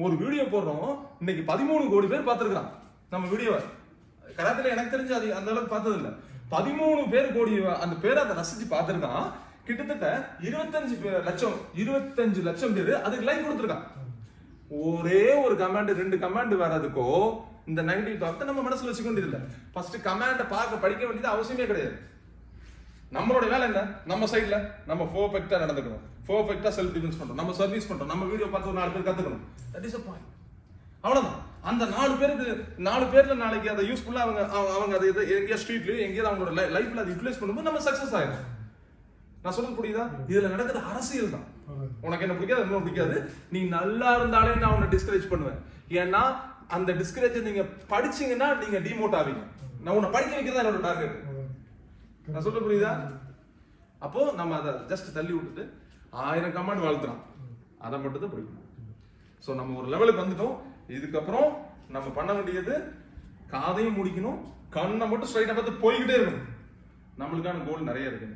ஒரு வீடியோ போடுறோம், இன்னைக்கு 13 கோடி பேர் பார்த்துருக்கான் நம்ம வீடியோவை. கராத்தில எனக்கு தெரிஞ்சு அது அந்த அளவுக்கு பார்த்தது இல்லை. 13 கோடி அந்த பேரை அதை ரசிச்சு பார்த்துருக்கான். கிட்டத்தட்ட 25 லட்சம் பேர் அதுக்கு லைக் கொடுத்துருக்கான். ஒரே ஒரு கமாண்ட் 2 கமாண்ட் வர்றதுக்கோ இந்த நெகட்டிவ் தாட் நம்ம மனசுல வச்சுக்க வேண்டியது இல்லை. ஃபர்ஸ்ட் கமாண்ட பார்க்க படிக்க வேண்டியது அவசியமே கிடையாது. நம்மளோட வேலை என்ன? நம்ம சைட்ல நம்ம பெர்ஃபெக்ட்டா நடந்துக்கணும், பெர்ஃபெக்ட்டா செல்ஃப் டிஃபென்ஸ் பண்றோம், நம்ம சர்வீஸ் பண்றோம், நம்ம வீடியோ பார்த்து ஒரு 4 பேர் கத்துக்கணும். That is a point. அவ்வளவுதான். அந்த 4 பேர்ல நாளைக்கு அதை யூஸ்ஃபுல்லா அவங்க அதை எங்கேயா ஸ்ட்ரீட்லயோ எங்கேயாவது அவங்களோட லைஃப்ல அதை யூட்டிலைஸ் பண்ணும்போது நம்ம சக்சஸ் ஆயிடும். நான் சொல்றது புரியுதா? இதுல நடக்கிற அரசியல் தான். உனக்கு என்ன பிடிக்காது, என்ன பிடிக்காது, நீ நல்லா இருந்தாலே நான் உன்னை டிஸ்கரேஜ் பண்ணுவேன். ஏன்னா அந்த டிஸ்கரேஜ் நீங்க படிச்சீங்கன்னா நீங்க டிமோட் ஆவீங்க. நான் உன்னை படிக்க வைக்கிறதா என்னோட டார்கெட். நான் சொல்றது புரியுதா? அப்போ நம்ம அதை ஜஸ்ட் தள்ளி விட்டுட்டு 1000 கமாண்ட் வாழ்த்துறான், அதை மட்டும் தான் பிடிக்கும். ஸோ நம்ம ஒரு லெவலுக்கு வந்துட்டோம். இதுக்கப்புறம் நம்ம பண்ண வேண்டியது காதையும் முடிக்கணும், கண்ணை மட்டும் ஸ்ட்ரைட்டா பார்த்து போய்கிட்டே இருக்கணும். நம்மளுக்கான கோல் நிறைய இருக்கு.